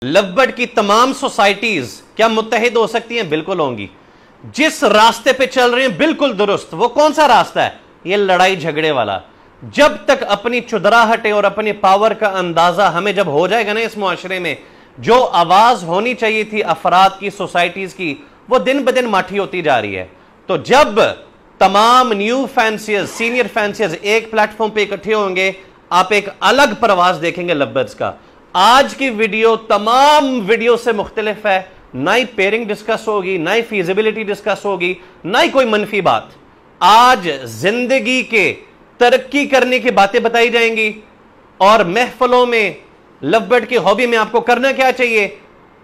Lovebird की तमाम societies क्या मुत्तहिद हो सकती हैं? बिल्कुल होंगी। जिस रास्ते पे चल रहे हैं बिल्कुल दुरुस्त। वो कौन सा रास्ता है? ये लड़ाई झगड़े वाला। जब तक अपनी चुदराहटें और अपनी पावर का अंदाजा हमें जब हो जाएगा ना इस मुआशरे में, जो आवाज होनी चाहिए थी अफराद की, सोसाइटीज की, वो दिन ब दिन माठी होती जा रही है। तो जब तमाम न्यू फैंसियर्स, सीनियर फैंसियर्स एक प्लेटफॉर्म पे इकट्ठे होंगे, आप एक अलग प्रवास देखेंगे लवबर्ड्स का। आज की वीडियो तमाम वीडियो से मुख्तलिफ है। ना ही पेयरिंग डिस्कस होगी, ना ही फीजिबिलिटी डिस्कस होगी, ना ही कोई मनफी बात। आज जिंदगी के तरक्की करने की बातें बताई जाएंगी। और महफलों में लवबर्ड की हॉबी में आपको करना क्या चाहिए?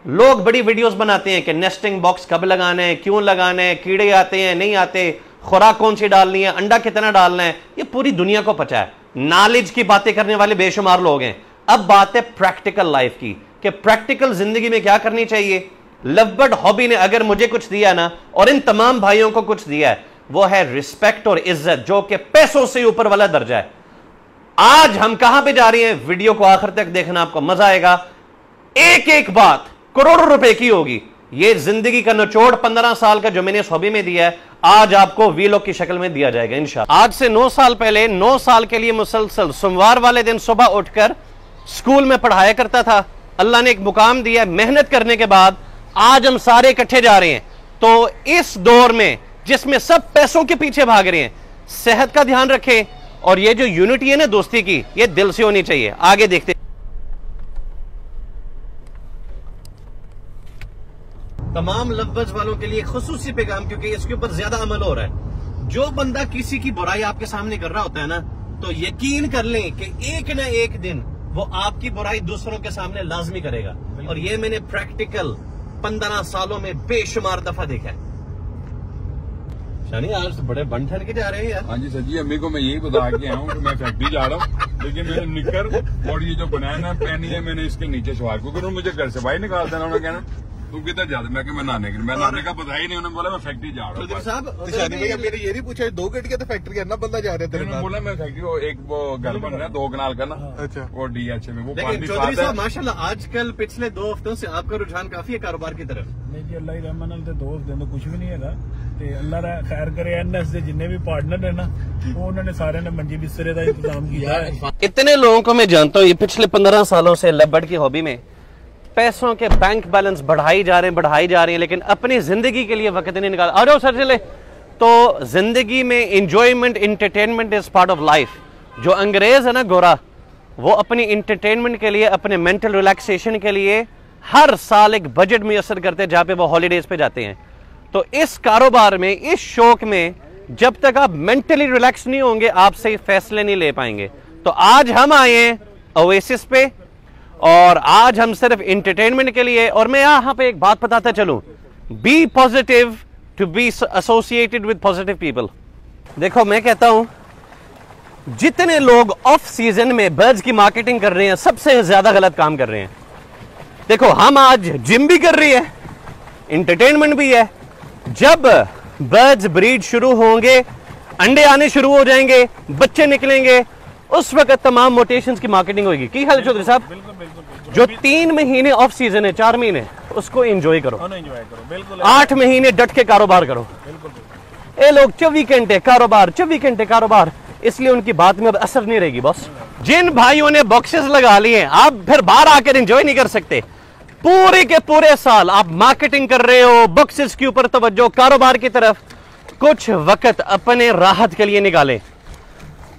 लोग बड़ी वीडियोस बनाते हैं कि नेस्टिंग बॉक्स कब लगाना है, क्यों लगाना है, कीड़े आते हैं नहीं आते, खुराक कौन सी डालनी है, अंडा कितना डालना है, ये पूरी दुनिया को पता है। नॉलेज की बातें करने वाले बेशुमार लोग हैं। अब बात है प्रैक्टिकल लाइफ की कि प्रैक्टिकल जिंदगी में क्या करनी चाहिए। लवबर्ड हॉबी ने अगर मुझे कुछ दिया ना, और इन तमाम भाइयों को कुछ दिया है, वो है रिस्पेक्ट और इज्जत, जो कि पैसों से ऊपर वाला दर्जा है। आज हम कहां पे जा रहे हैं, वीडियो को आखिर तक देखना, आपको मजा आएगा। एक एक बात करोड़ों रुपए की होगी। ये जिंदगी का निचोड़ 15 साल का जो मैंने इस हॉबी में दिया है, आज आपको वीलॉग की शक्ल में दिया जाएगा इंशाअल्लाह। आज से 9 साल पहले, 9 साल के लिए मुसलसल सोमवार वाले दिन सुबह उठकर स्कूल में पढ़ाया करता था। अल्लाह ने एक मुकाम दिया, मेहनत करने के बाद आज हम सारे इकट्ठे जा रहे हैं। तो इस दौर में जिसमें सब पैसों के पीछे भाग रहे हैं, सेहत का ध्यान रखें। और ये जो यूनिटी है ना दोस्ती की, ये दिल से होनी चाहिए। आगे देखते। तमाम लवबर्ड्स वालों के लिए खुसूसी पैगाम, क्योंकि इसके ऊपर ज्यादा अमल हो रहा है। जो बंदा किसी की बुराई आपके सामने कर रहा होता है ना, तो यकीन कर लें कि एक ना एक दिन वो आपकी बुराई दूसरों के सामने लाजमी करेगा। और ये मैंने प्रैक्टिकल 15 सालों में बेशुमार दफा देखा है। शानी आज तो बड़े बन ठन के जा रहे हैं यार। हाँ जी सर जी, अम्मी को मैं यही बता के आया हूँ कि मैं फैक्ट्री जा रहा हूँ, लेकिन मैंने निकर और ये जो बनाना पहनी है मैंने इसके नीचे सवार, क्योंकि उन्होंने मुझे घर से बाहर निकाल देना। उन्होंने कहना तुम किधर जाते, मैं नहाने का पता ही नहीं। उन्होंने बोला मैं फैक्ट्री जा रहा हूँ। साहब शानी भैया मेरे ये नहीं पूछा 2 घंटे का तो फैक्ट्री करना बंदा जा रहे थे। उन्होंने बोला मैं फैक्ट्री, एक वो घर बन रहा है 2 कनाल का ना, अच्छा वो DH में वो लेकिन चौधरी साहब माशाल्लाह आजकल पिछले 2 हफ्तों से आपका रुझान काफी है कारोबार की तरफ। नहीं जी, अल्लाह ही रहमान नाल ते 2 दिन तो कुछ भी नहीं है। अल्लाह खैर करे, NS के जिन्ने भी पार्टनर है ना, वो उन्होंने सारे ने मंजी बिस्तरे का इंतजाम किया। इतने लोगों को मैं जानता हूँ, ये पिछले 15 सालों से लवबर्ड की हॉबी में पैसों के बैंक बैलेंस बढ़ाई जा रहे हैं, लेकिन अपनी जिंदगी के लिए वक्त नहीं निकाल। आ जाओ सर चले। तो जिंदगी में enjoyment, entertainment is part of life. जो अंग्रेज है ना गोरा, वो अपनी एंटरटेनमेंट के लिए, अपने मेंटल रिलैक्सेशन के लिए हर साल एक बजट मुयस्सर करते हैं जहां पे वो हॉलीडेज पे जाते हैं। तो इस कारोबार में, इस शौक में, जब तक आप मेंटली रिलैक्स नहीं होंगे, आप सही फैसले नहीं ले पाएंगे। तो आज हम आए हैं ओएसिस पे, और आज हम सिर्फ एंटरटेनमेंट के लिए। और मैं यहां पे एक बात बताता चलूं, be positive to be associated with positive people. देखो मैं कहता हूं, जितने लोग ऑफ सीजन में बर्ड्स की मार्केटिंग कर रहे हैं, सबसे ज्यादा गलत काम कर रहे हैं। देखो हम आज जिम भी कर रही है, एंटरटेनमेंट भी है। जब बर्ड्स ब्रीड शुरू होंगे, अंडे आने शुरू हो जाएंगे, बच्चे निकलेंगे, उस वक्त तमाम मोटेशंस की मार्केटिंग होगी। की हाल चौधरी साहब? जो 3 महीने ऑफ सीजन है, 4 महीने, उसको एंजॉय करो। 8 महीने डट के कारोबार करो। ये लोग 24 घंटे कारोबार, 24 घंटे कारोबार, इसलिए उनकी बात में अब असर नहीं रहेगी बॉस। जिन भाइयों ने बॉक्सेस लगा लिए, आप फिर बाहर आकर एंजॉय नहीं कर सकते। पूरे के पूरे साल आप मार्केटिंग कर रहे हो, बॉक्सेस के ऊपर तवज्जो, कारोबार की तरफ। कुछ वक्त अपने राहत के लिए निकालें।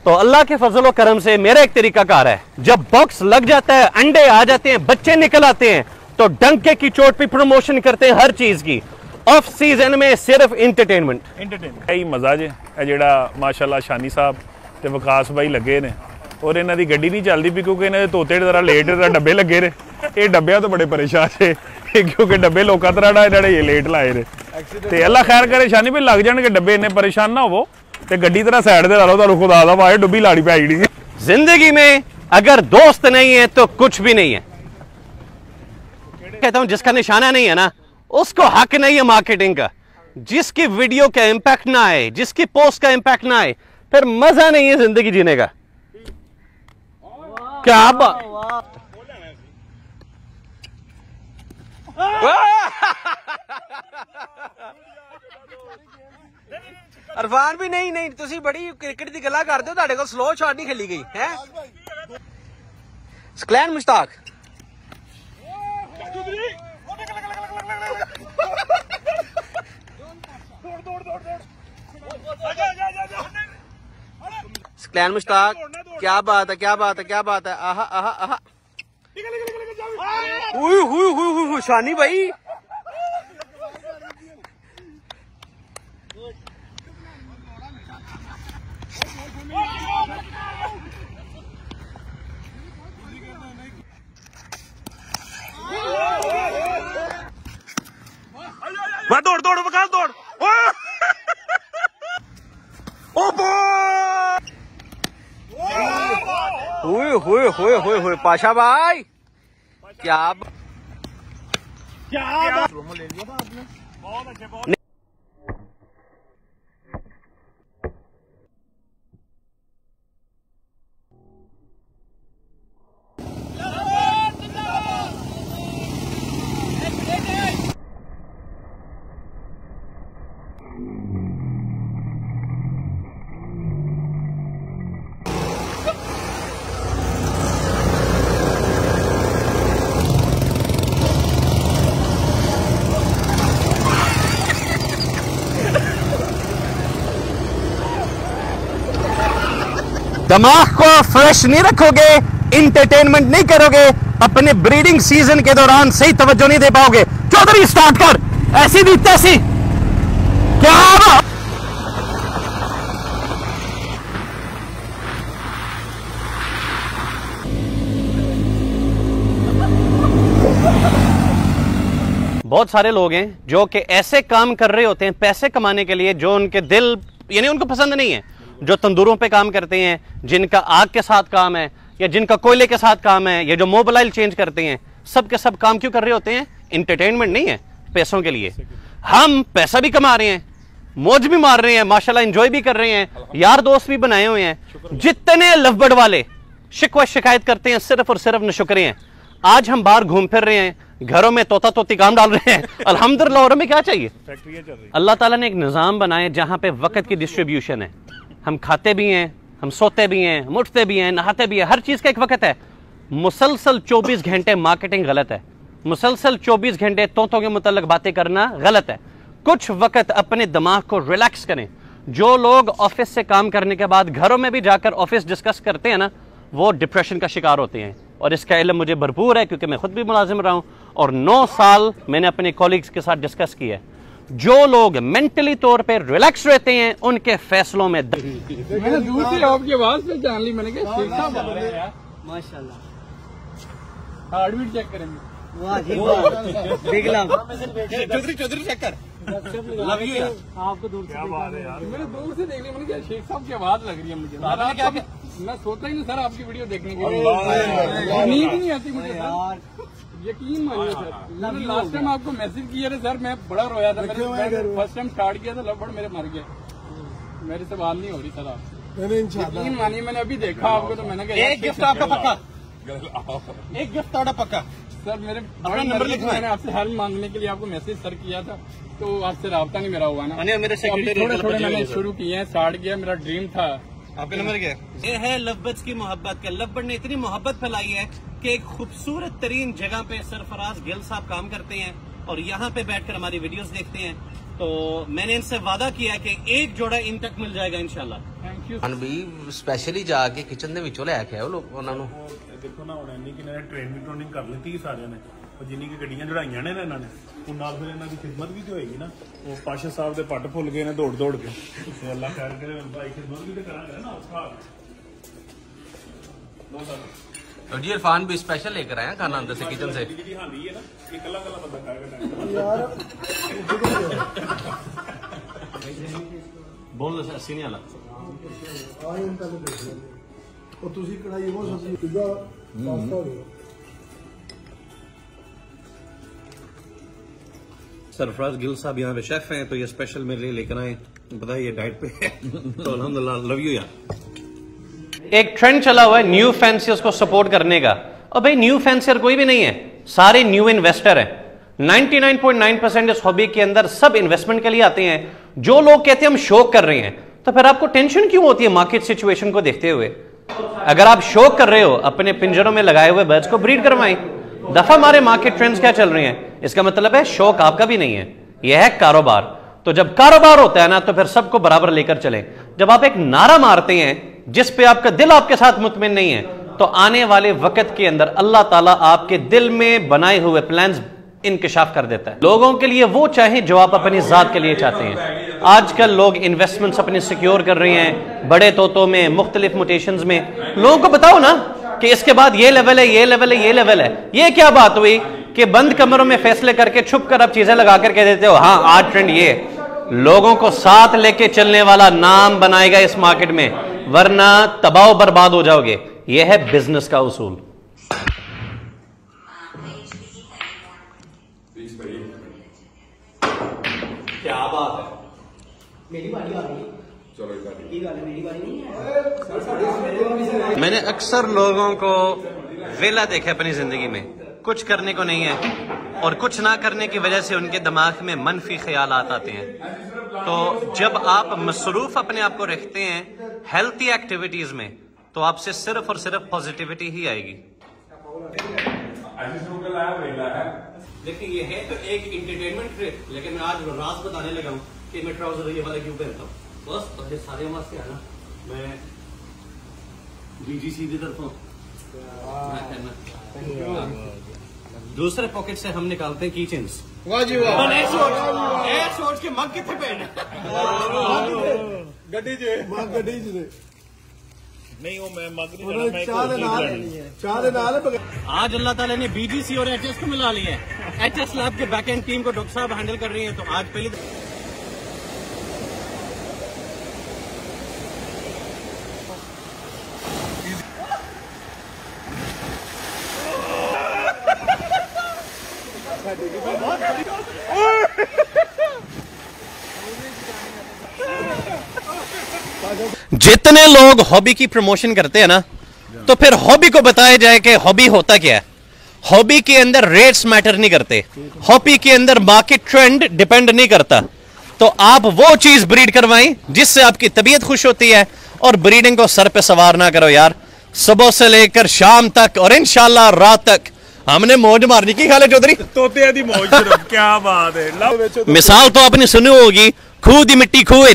तो अल्लाह के फजल व करम से मेरा एक तरीकाकार है, जब बॉक्स लग जाता है, अंडे आ जाते हैं, बच्चे निकल आते हैं, तो डंके की चोट पे प्रमोशन करते हैं हर चीज की। ऑफ सीजन में सिर्फ एंटरटेनमेंट यही मजा जे जेड़ा माशाल्लाह शानी साहब ते विकास भाई लगे ने, और इन्हां दी गड्डी नहीं चलदी भी क्योंकि इन्हां दे तोते जरा लेट डब्बे लगे ने। ये डब्बिया तो बड़े परेशान है क्योंकि डब्बे लोकां तरह इन्होंने ये लेट लाए ने। ते अल्लाह खैर करे शानी भी लग जाणगे डब्बे, इन्ने परेशान ना हो ते गड्डी तरह साइड ते ला लो, तुहानू खुदा दा वाहे डुब्बी लाड़ी पै जानी। जिंदगी में अगर दोस्त नहीं है तो कुछ भी नहीं है। कहता हूं जिसका निशाना नहीं है ना, उसको हक नहीं है मार्केटिंग का। जिसकी वीडियो का इंपैक्ट ना आए, जिसकी पोस्ट का इंपैक्ट ना आए, फिर मजा नहीं है जिंदगी जीने का। क्या बात। इरफान भी नहीं नहीं तुसी बड़ी क्रिकेट की गल्लां करदे हो, तुहाडे कोल स्लो शॉट नहीं खेली गई है। स्कलैन मुश्ताक स्कलैन मुश्ताक, क्या बात है, क्या बात है, क्या बात है। आहा आहा आहा, हुई हुई हुई हुई शानी भाई। दौड़ दौड़ वकास दौड़। हुए हुए हुए हुए हुए पाशा भाई, क्या प्रोमो ले लिया था आपने, बहुत अच्छे बहुत। दिमाग को फ्रेश नहीं रखोगे, इंटरटेनमेंट नहीं करोगे, अपने ब्रीडिंग सीजन के दौरान सही तवज्जो नहीं दे पाओगे। चौधरी स्टार्ट कर, ऐसी भी तैसी, क्या बहुत सारे लोग हैं जो कि ऐसे काम कर रहे होते हैं पैसे कमाने के लिए जो उनके दिल यानी उनको पसंद नहीं है, जो तंदूरों पे काम करते हैं, जिनका आग के साथ काम है या जिनका कोयले के साथ काम है, या जो मोबाइल चेंज करते हैं, सब के सब काम क्यों कर रहे होते हैं? इंटरटेनमेंट नहीं है, पैसों के लिए। हम पैसा भी कमा रहे हैं, मौज भी मार रहे हैं, माशाल्लाह एंजॉय भी कर रहे हैं, यार दोस्त भी बनाए हुए हैं। जितने लवबर्ड वाले शिकवा शिकायत करते हैं सिर्फ और सिर्फ नशुक्रे हैं। आज हम बाहर घूम फिर रहे हैं, घरों में तोता तोती काम डाल रहे हैं, अल्हम्दुलिल्लाह। और हमें क्या चाहिए? अल्लाह ताला ने एक निज़ाम बनाया जहां पे वक्त की डिस्ट्रीब्यूशन है। हम खाते भी हैं, हम सोते भी हैं, हम उठते भी हैं, नहाते भी हैं, हर चीज का एक वक्त है। मुसलसल 24 घंटे मार्केटिंग गलत है, मुसलसल 24 घंटे तोतों के मुतल्लिक बातें करना गलत है। कुछ वक्त अपने दिमाग को रिलैक्स करें। जो लोग ऑफिस से काम करने के बाद घरों में भी जाकर ऑफिस डिस्कस करते हैं ना, वो डिप्रेशन का शिकार होते हैं। और इसका इल्म मुझे भरपूर है क्योंकि मैं खुद भी मुलाजिम रहा हूं और 9 साल मैंने अपने कॉलीग्स के साथ डिस्कस किया है। जो लोग मेंटली तौर पे रिलैक्स रहते हैं उनके फैसलों में मैंने दूर से आपकी आवाज पे जान ली, मैंने कहा शेख साहब बोल रहे हैं यार, माशाल्लाह। हार्ट बीट चेक करेंगे। वाह जी वाह, देख ला चौधरी चेक कर, लव यू यार। आपको दूर से क्या बात है यार, मैंने दूर से देख लिया, मैंने कहा शेख साहब की आवाज लग रही है मुझे। मैं सोचता ही नहीं सर आपकी वीडियो देखने के लिए, नींद नहीं आती मुझे यार, यकीन मानिए सर। लास्ट टाइम आपको मैसेज किया था सर, मैं बड़ा रोया था। मैंने फर्स्ट टाइम स्टार्ट किया था, लवबर्ड मेरे मर गए, मेरे से बात नहीं हो रही सर आपसे। यकीन मानिए मैंने अभी देखा आपको तो मैंने कहा एक गिफ्ट आपका पक्का, एक गिफ्ट आपका पक्का। सर मेरे अपना नंबर लिखा, मैंने आपसे हेल्प मांगने के लिए आपको मैसेज सर किया था, तो आपसे राब्ता नहीं मेरा हुआ ना। मेरे थोड़े थोड़े मैंने शुरू किए हैं, स्टार्ट किया, मेरा ड्रीम था। आपका नंबर क्या है? ये है लवबर्ड्स की मोहब्बत का। लवबर्ड ने इतनी मोहब्बत फैलाई है कि एक खूबसूरत तरीन जगह पे सरफराज गिल साहब काम करते हैं और यहाँ पे बैठकर हमारी वीडियोस देखते हैं। तो मैंने इनसे वादा किया कि एक जोड़ा इन तक मिल जाएगा इंशाल्लाह। Thank you. भी स्पेशली जाके किचन ਦੇ ਵਿੱਚੋਂ ਲੈ ਕੇ ਆਓ ਲੋਕ ਉਹਨਾਂ ਨੂੰ। ਦੇਖੋ ਨਾ ਹੁਣ ਇੰਨੀ ਕਿ ਇਹਨਾਂ ਨੇ ਟ੍ਰੇਨਿੰਗ ਕਰ ਲਈ ਸਾਰਿਆਂ ਨੇ, ਉਹ ਜਿੰਨੀ ਕਿ ਗੱਡੀਆਂ ਚੜਾਈਆਂ ਨੇ ਇਹਨਾਂ ਨੇ, ਉਹ ਨਾਲ ਫਿਰ ਇਹਨਾਂ ਦੀ ਖਿਦਮਤ ਵੀ ਤੇ ਹੋਏਗੀ ਨਾ। ਉਹ ਪਾਸ਼ਾ ਸਾਹਿਬ ਦੇ ਪੱਟ ਫੁੱਲ ਗਏ ਨੇ ਦੌੜ ਕੇ, ਤੇ ਅੱਲਾਹ ਖੈਰ ਕਰੇ, ਭਾਈ ਖਿਦਮਤ ਵੀ ਤੇ ਕਰਾਂਗੇ ਨਾ ਔਖਾ। और जी इरफान भी स्पेशल लेकर आए हैं खाना अंदर से किचन से। ਜਿਹੜੀ ਹਾਲੀ ਹੈ ਨਾ, ਇਹ ਕੱਲਾ ਬੰਦਾ ਖਾਏਗਾ ਯਾਰ। बोल दो अस्सी नहीं आला और तुसी कढ़ाई वो सब्जी पिज़्ज़ा पास्ता हो। सरफराज गिल साहब यहाँ पे शेफ हैं, तो ये स्पेशल मेरे लिए लेकर आए। पता है ये डाइट पे है तो अल्हम्दुलिल्लाह, लव यू यार। एक ट्रेंड चला हुआ है न्यू फैंसियर्स को सपोर्ट करने का। और भाई न्यू फैंसियर कोई भी नहीं है, सारे न्यू इन्वेस्टर हैं। 99.9% इस हॉबी के अंदर सब इन्वेस्टमेंट के लिए आते हैं। जो लोग कहते हैं हम शौक कर रहे हैं, तो फिर आपको टेंशन क्यों होती है मार्केट सिचुएशन को देखते हुए? अगर आप शौक कर रहे हो, अपने पिंजरों में लगाए हुए बर्ड्स को ब्रीड करवाएं। दफा हमारे मार्केट ट्रेंड्स क्या चल रहे हैं, इसका मतलब है शौक आपका भी नहीं है, यह है कारोबार। तो जब कारोबार होता है ना, तो फिर सबको बराबर लेकर चलें। जब आप एक नारा मारते हैं जिस पे आपका दिल आपके साथ मुतमिन नहीं है, तो आने वाले वक्त के अंदर अल्लाह ताला आपके दिल में बनाए हुए प्लान्स इंकशाफ कर देता है। लोगों के लिए वो चाहे जो आप अपनी जात के लिए चाहते हैं। आजकल लोग इन्वेस्टमेंट्स अपनी सिक्योर कर रहे हैं बड़े तोतों में, मुख्तलिफ म्यूटेशंस में। लोगों को बताओ ना कि इसके बाद ये लेवल है, ये लेवल है, ये लेवल है। ये क्या बात हुई कि बंद कमरों में फैसले करके छुप कर आप चीजें लगा कर कह देते हो हाँ आज ट्रेंड ये। लोगों को साथ लेके चलने वाला नाम बनाएगा इस मार्केट में, वरना तबाह बर्बाद हो जाओगे। यह है बिजनेस का उसूल। क्या बात है, मेरी बारी आ गई। चलो ये गाल मेरी बारी नहीं है। मैंने अक्सर लोगों को वेला देखा अपनी जिंदगी में, कुछ करने को नहीं है और कुछ ना करने की वजह से उनके दिमाग में मनफी ख्यालात आते हैं। तो जब आप मसरूफ अपने आप को रखते हैं हेल्थी एक्टिविटीज में, तो आपसे सिर्फ और सिर्फ पॉजिटिविटी ही आएगी। देखिए ये है तो एक इंटरटेनमेंट ट्रिप, लेकिन मैं आज राज बताने लगा हूँ कि मैं ट्राउजर ये वाला क्यों पहनता हूँ। बस पहले सारे मस्त है ना, मैं बीजीसी की तरफ हूँ। दूसरे पॉकेट से हम निकालते हैं की चेन्स। वाह जी वाह। एयर शॉर्ट्स के मग कितने पहने गड्डी जे मां गड्डी च नहीं वो मैं मग नहीं ਉਹਨਾਂ ਚਾਹ ਦੇ ਨਾਲ आज अल्लाह ताला ने बीजीसी और एचएस को मिला लिया है। एचएस लैब के बैक एंड टीम को डॉक्टर साहब हैंडल कर रही हैं। तो आज पहली जितने लोग हॉबी की प्रमोशन करते हैं ना, तो फिर हॉबी को बताया जाए कि हॉबी होता क्या है। हॉबी के अंदर रेट्स मैटर नहीं करते, हॉबी के अंदर मार्केट ट्रेंड डिपेंड नहीं करता। तो आप वो चीज ब्रीड करवाएं जिससे आपकी तबीयत खुश होती है, और ब्रीडिंग को सर पे सवार ना करो यार। सुबह से लेकर शाम तक और इंशाल्लाह रात तक हमने मौज मारनी की। खाले चौधरी तोते दी मौज सिर्फ क्या बात है। मिसाल तो आपने सुनी होगी, खूह दी मिट्टी खूह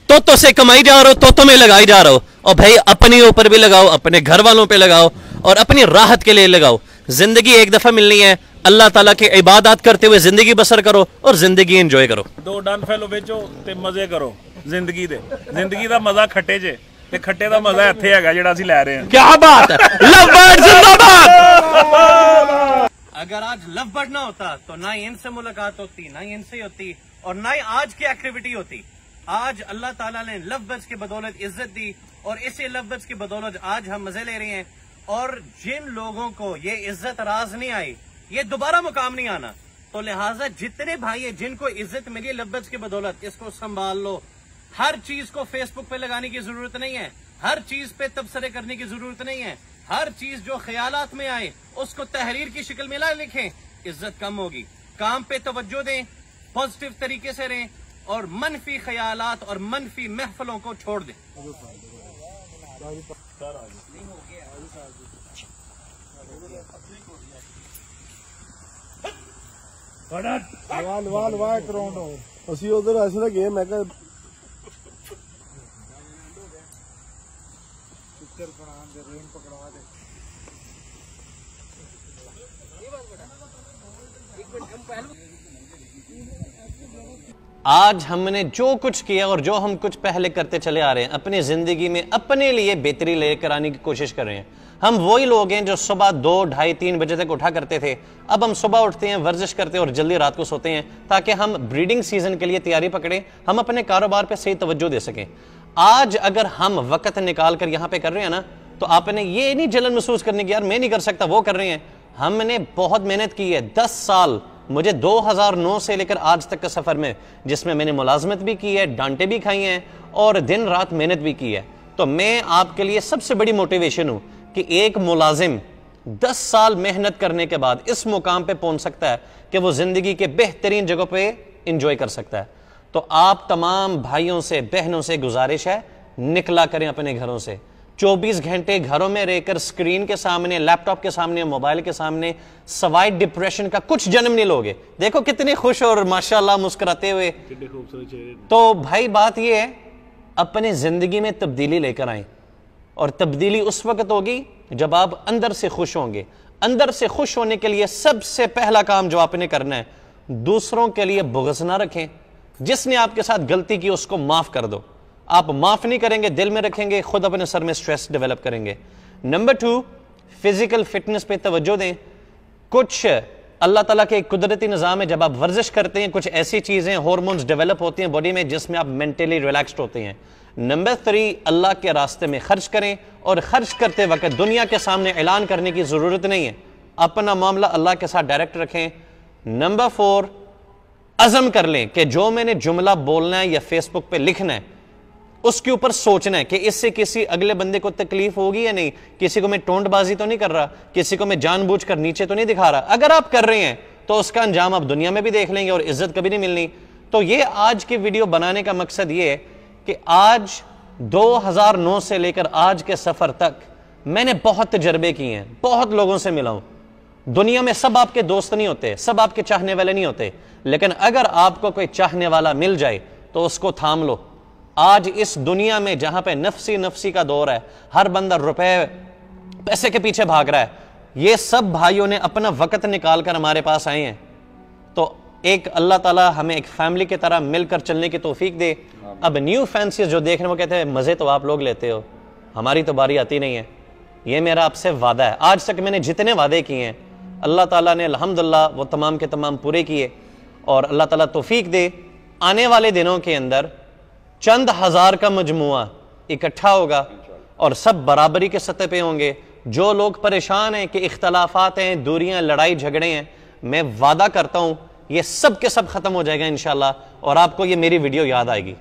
तोतों से कमाई जा रहे हो, तोतों में लगाई जा रहे हो। और भाई अपने ऊपर भी लगाओ, अपने घर वालों पे लगाओ और अपनी राहत के लिए लगाओ। जिंदगी एक दफा मिलनी है, अल्लाह ताला की इबादत करते हुए जिंदगी बसर करो और जिंदगी एंजॉय करो। दो डन फैलो बेचो ते मजे करो जिंदगी दे। जिंदगी दा मजा खट्टे च ते खट्टे दा मजा इत्थे हैगा जेड़ा ਅਸੀਂ ਲੈ ਰਹੇ ਹਾਂ। क्या बात है, लव बर्ड जिंदाबाद। अगर आज लव बर्ड ना होता तो ना ही इनसे मुलाकात होती, ना ही इनसे होती और ना ही आज की एक्टिविटी होती। आज अल्लाह ताला ने लव बर्ड्स की बदौलत इज्जत दी और इसी लव बर्ड्स की बदौलत आज हम मजे ले रहे हैं। और जिन लोगों को ये इज्जत राज नहीं आई, ये दोबारा मुकाम नहीं आना। तो लिहाजा जितने भाई है जिनको इज्जत मिली लव बर्ड्स की बदौलत, इसको संभाल लो। हर चीज को फेसबुक पे लगाने की जरूरत नहीं है, हर चीज पे तबसरे करने की जरूरत नहीं है। हर चीज जो ख्यालात में आए उसको तहरीर की शक्ल में ला लिखें, इज्जत कम होगी। काम पे तवज्जो दें, पॉजिटिव तरीके से रहें और मनफी ख्यालात और मनफी महफलों को छोड़ दें। ਵਾਹ ਇੱਕ ਰਾਉਂਡ ਹੋ ਅਸੀਂ ਉਧਰ ਐਸੇ ਦਾ ਗਏ। ਮੈਂ ਕਿਹਾ ਪਿੱਚਰ ਬਣਾ ਦੇ, ਰੇਨ ਪਕੜਾ ਦੇ। आज हमने जो कुछ किया और जो हम कुछ पहले करते चले आ रहे हैं, अपनी जिंदगी में अपने लिए बेहतरी लेकर आने की कोशिश कर रहे हैं। हम वही लोग हैं जो सुबह 2, 2:30, 3 बजे तक उठा करते थे। अब हम सुबह उठते हैं, वर्जिश करते हैं और जल्दी रात को सोते हैं, ताकि हम ब्रीडिंग सीजन के लिए तैयारी पकड़ें, हम अपने कारोबार पे सही तवज्जो दे सकें। आज अगर हम वक्त निकाल कर यहाँ पे कर रहे हैं ना, तो आपने ये नहीं जलन महसूस करने की यार मैं नहीं कर सकता, वो कर रहे हैं। हमने बहुत मेहनत की है, 10 साल मुझे 2009 से लेकर आज तक का सफर में, जिसमें मैंने मुलाजमत भी की है, डांटे भी खाई हैं और दिन रात मेहनत भी की है। तो मैं आपके लिए सबसे बड़ी मोटिवेशन हूं कि एक मुलाजिम 10 साल मेहनत करने के बाद इस मुकाम पे पहुंच सकता है कि वो जिंदगी के बेहतरीन जगहों पे एंजॉय कर सकता है। तो आप तमाम भाइयों से बहनों से गुजारिश है, निकला करें अपने घरों से। 24 घंटे घरों में रहकर स्क्रीन के सामने, लैपटॉप के सामने, मोबाइल के सामने, सवाई डिप्रेशन का कुछ जन्म नहीं लोगे। देखो कितने खुश और माशाल्लाह मुस्कुराते हुए। तो भाई बात यह है, अपने जिंदगी में तब्दीली लेकर आए, और तब्दीली उस वक्त होगी जब आप अंदर से खुश होंगे। अंदर से खुश होने के लिए सबसे पहला काम जो आपने करना है, दूसरों के लिए बुग़्ज़ ना रखें। जिसने आपके साथ गलती की उसको माफ कर दो। आप माफ नहीं करेंगे, दिल में रखेंगे, खुद अपने सर में स्ट्रेस डेवलप करेंगे। नंबर 2, फिजिकल फिटनेस पे तवज्जो दें। कुछ अल्लाह ताला के कुदरती निज़ाम है, जब आप वर्जिश करते हैं कुछ ऐसी चीज़ें, हार्मोन्स डेवलप होती हैं बॉडी में जिसमें आप मेंटली रिलैक्स्ड होते हैं। नंबर 3, अल्लाह के रास्ते में खर्च करें, और खर्च करते वक्त दुनिया के सामने ऐलान करने की ज़रूरत नहीं है, अपना मामला अल्लाह के साथ डायरेक्ट रखें। नंबर 4, अज़म कर लें कि जो मैंने जुमला बोलना है या फेसबुक पे लिखना है उसके ऊपर सोचना है कि इससे किसी अगले बंदे को तकलीफ होगी या नहीं, किसी को मैं टोंटबाजी तो नहीं कर रहा, किसी को मैं जानबूझकर नीचे तो नहीं दिखा रहा। अगर आप कर रहे हैं तो उसका अंजाम आप दुनिया में भी देख लेंगे और इज्जत कभी नहीं मिलनी। तो ये आज की वीडियो बनाने का मकसद ये है कि आज 2009 से लेकर आज के सफर तक मैंने बहुत तजर्बे किए हैं, बहुत लोगों से मिला हूं। दुनिया में सब आपके दोस्त नहीं होते, सब आपके चाहने वाले नहीं होते, लेकिन अगर आपको कोई चाहने वाला मिल जाए तो उसको थाम लो। आज इस दुनिया में जहां पे नफसी नफसी का दौर है, हर बंदा रुपए पैसे के पीछे भाग रहा है, ये सब भाइयों ने अपना वक्त निकाल कर हमारे पास आए हैं। तो एक अल्लाह ताला हमें एक फैमिली की तरह मिलकर चलने की तौफीक दे। अब न्यू फैंसी जो देख रहे हैं वो कहते हैं मजे तो आप लोग लेते हो, हमारी तो बारी आती नहीं है। ये मेरा आपसे वादा है, आज तक मैंने जितने वादे किए हैं अल्लाह ताला ने अल्हम्दुलिल्लाह वो तमाम के तमाम पूरे किए। और अल्लाह ताला तौफीक दे, आने वाले दिनों के अंदर चंद हजार का मजमुआ इकट्ठा होगा और सब बराबरी के सतह पे होंगे। जो लोग परेशान हैं कि इख्तलाफात हैं, दूरियां, लड़ाई झगड़े हैं, मैं वादा करता हूं ये सब के सब खत्म हो जाएगा इंशाल्लाह, और आपको ये मेरी वीडियो याद आएगी।